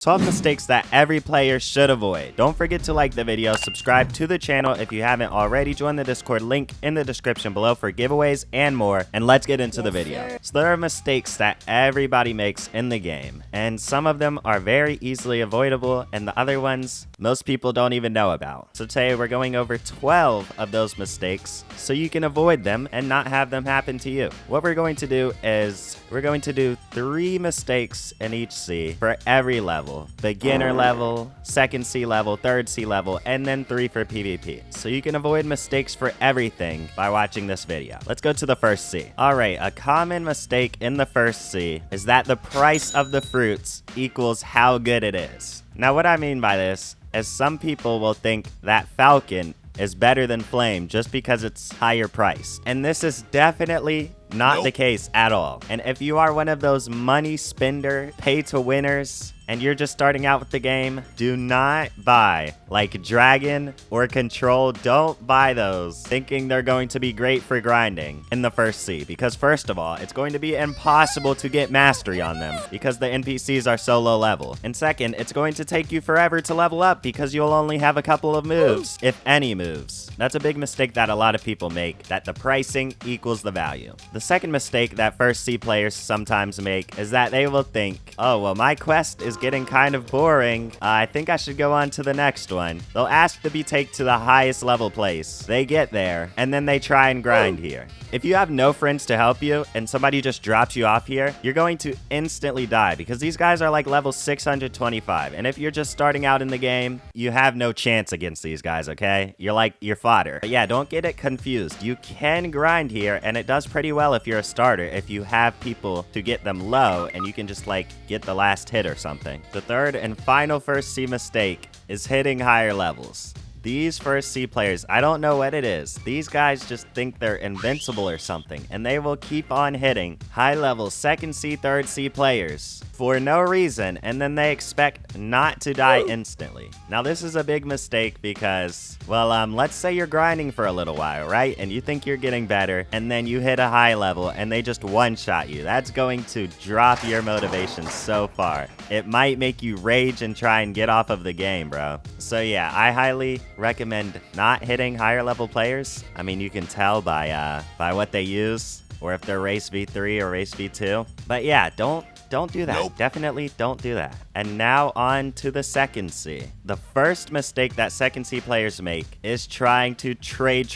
12 mistakes that every player should avoid. Don't forget to like the video, subscribe to the channel if you haven't already, join the Discord link in the description below for giveaways and more, and let's get into the video. So there are mistakes that everybody makes in the game, and some of them are very easily avoidable, and the other ones most people don't even know about. So today we're going over 12 of those mistakes so you can avoid them and not have them happen to you. What we're going to do is we're going to do 3 mistakes in each C for every level. Beginner level, second C level, third C level, and then 3 for PvP. So you can avoid mistakes for everything by watching this video. Let's go to the first C. Alright, a common mistake in the first C is that the price of the fruits equals how good it is. Now what I mean by this is some people will think that Falcon is better than Flame just because it's higher price. And this is definitely not the case at all. And if you are one of those money spender, pay to winners, and you're just starting out with the game, do not buy like Dragon or Control. Don't buy those thinking they're going to be great for grinding in the first C, because first of all, it's going to be impossible to get mastery on them because the NPCs are so low level. And second, it's going to take you forever to level up because you'll only have a couple of moves, if any moves. That's a big mistake that a lot of people make, that the pricing equals the value. The second mistake that first C players sometimes make is that they will think, oh, well, my quest is getting kind of boring. I think I should go on to the next one. They'll ask to be taken to the highest level place. They get there, and then they try and grind here. If you have no friends to help you, and somebody just drops you off here, you're going to instantly die, because these guys are like level 625, and if you're just starting out in the game, you have no chance against these guys, okay? You're fodder. But yeah, don't get it confused. You can grind here, and it does pretty well if you're a starter, if you have people to get them low, and you can just like get the last hit or something. The third and final first C mistake is hitting higher levels. These first C players, I don't know what it is. These guys just think they're invincible or something, and they will keep on hitting high level second C, third C players for no reason, and then they expect not to die instantly. Now this is a big mistake because, well, let's say you're grinding for a little while, right? And you think you're getting better, and then you hit a high level and they just one-shot you. That's going to drop your motivation so far. It might make you rage and try and get off of the game, bro. So yeah, I highly recommend not hitting higher level players. I mean, you can tell by what they use, or if they're race V3 or race V2. But yeah, don't do that. Nope. Definitely don't do that. And now on to the second C. The first mistake that second C players make is trying to trade.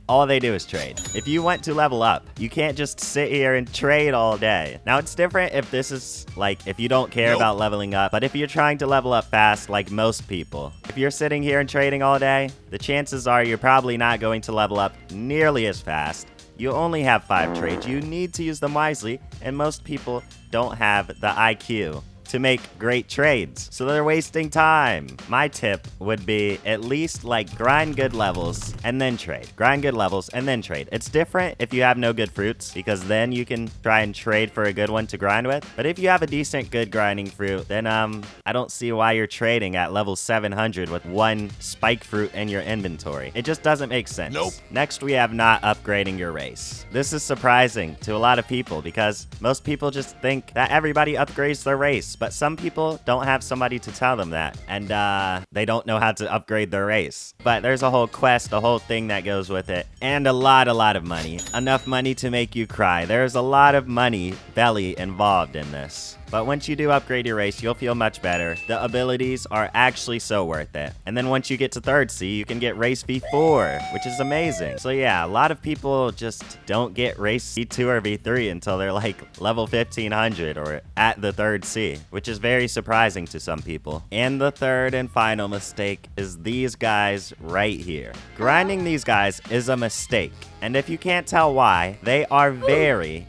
All they do is trade. If you want to level up, you can't just sit here and trade all day. Now it's different if this is like, if you don't care about leveling up, but if you're trying to level up fast like most people, if you're sitting here and trading all day, the chances are you're probably not going to level up nearly as fast. You only have 5 trades. You need to use them wisely, and most people don't have the IQ to make great trades, so they're wasting time. My tip would be at least like grind good levels and then trade. Grind good levels and then trade. It's different if you have no good fruits, because then you can try and trade for a good one to grind with. But if you have a decent good grinding fruit, then I don't see why you're trading at level 700 with 1 spike fruit in your inventory. It just doesn't make sense. Nope. Next, we have not upgrading your race. This is surprising to a lot of people because most people just think that everybody upgrades their race. But some people don't have somebody to tell them that, and they don't know how to upgrade their race. But there's a whole quest, a whole thing that goes with it, and a lot of money. Enough money to make you cry. There's a lot of money belly involved in this. But once you do upgrade your race, you'll feel much better. The abilities are actually so worth it. And then once you get to third C, you can get race V4, which is amazing. So yeah, a lot of people just don't get race V2 or V3 until they're like level 1500 or at the third C, which is very surprising to some people. And the third and final mistake is these guys right here. Grinding these guys is a mistake. And if you can't tell why, they are very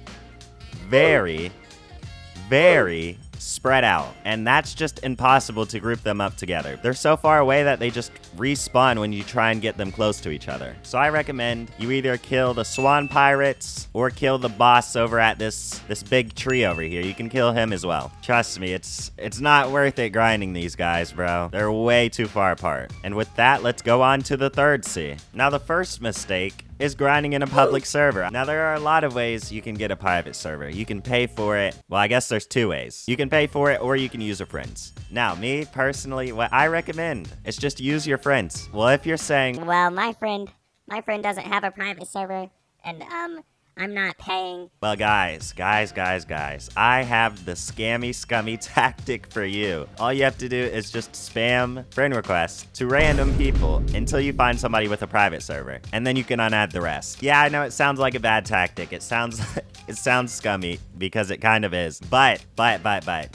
spread out, and that's just impossible to group them up together. They're so far away that they just respawn when you try and get them close to each other. So I recommend you either kill the swan pirates or kill the boss over at this big tree over here. You can kill him as well. Trust me, it's not worth it grinding these guys, bro. They're way too far apart. And with that, let's go on to the third C. Now the first mistake is grinding in a public server. Now, there are a lot of ways you can get a private server. You can pay for it. Well, I guess there's 2 ways. You can pay for it or you can use your friends. Now, me personally, what I recommend is just use your friends. Well, if you're saying, well, my friend doesn't have a private server, and I'm not paying. well, guys, I have the scummy tactic for you. All you have to do is just spam friend requests to random people until you find somebody with a private server, and then you can unadd the rest. Yeah, I know it sounds like a bad tactic. It sounds scummy because it kind of is. But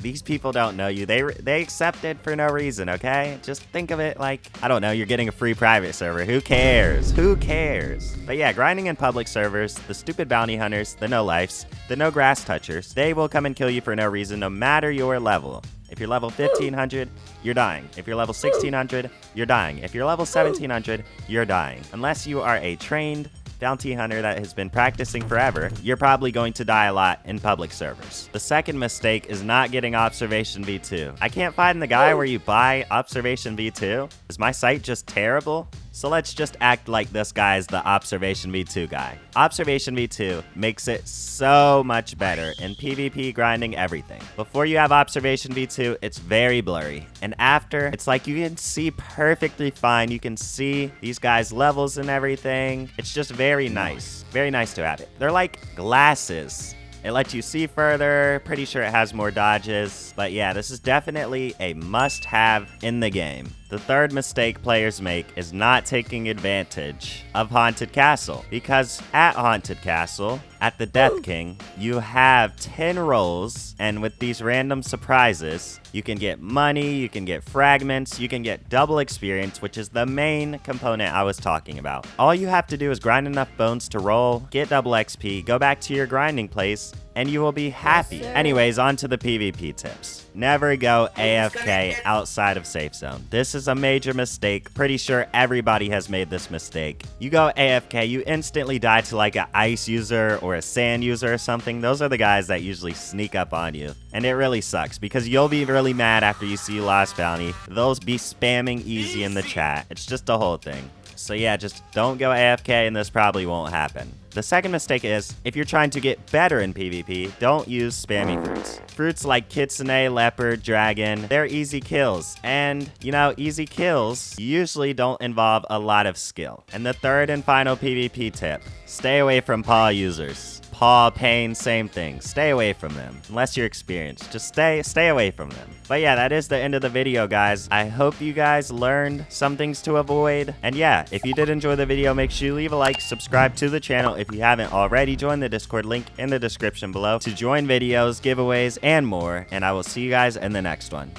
these people don't know you. They accept it for no reason, okay? Just think of it like, I don't know, you're getting a free private server. Who cares? Who cares? But yeah, grinding in public servers, the stupid bounty hunters, the no-lifes, the no-grass touchers, they will come and kill you for no reason, no matter your level. If you're level 1500, you're dying. If you're level 1600, you're dying. If you're level 1700, you're dying. Unless you are a trained bounty hunter that has been practicing forever, you're probably going to die a lot in public servers. The second mistake is not getting Observation V2. I can't find the guy where you buy Observation V2. Is my site just terrible? So let's just act like this guy is the Observation V2 guy. Observation V2 makes it so much better in PvP, grinding, everything. Before you have Observation V2, it's very blurry. And after, it's like you can see perfectly fine. You can see these guys' levels and everything. It's just very nice. Very nice to have it. They're like glasses. It lets you see further. Pretty sure it has more dodges. But yeah, this is definitely a must-have in the game. The third mistake players make is not taking advantage of Haunted Castle. Because at Haunted Castle, at the Death King, you have 10 rolls, and with these random surprises, you can get money, you can get fragments, you can get double experience, which is the main component I was talking about. All you have to do is grind enough bones to roll, get double XP, go back to your grinding place, and you will be happy. Yes, anyways, on to the PvP tips. Never go AFK outside of safe zone. This is a major mistake. Pretty sure everybody has made this mistake. You go AFK, you instantly die to like an ice user or a sand user or something. Those are the guys that usually sneak up on you. And it really sucks because you'll be really mad after you see last bounty. They'll be spamming easy in the chat. It's just a whole thing. So yeah, just don't go AFK and this probably won't happen. The second mistake is, if you're trying to get better in PvP, don't use spammy fruits. Fruits like Kitsune, Leopard, Dragon, they're easy kills. And, you know, easy kills usually don't involve a lot of skill. And the third and final PvP tip, stay away from paw users. Paw, Pain, same thing. Stay away from them. Unless you're experienced. Just stay away from them. But yeah, that is the end of the video, guys. I hope you guys learned some things to avoid. And yeah, if you did enjoy the video, make sure you leave a like, subscribe to the channel if you haven't already. Join the Discord link in the description below to join videos, giveaways, and more. And I will see you guys in the next one.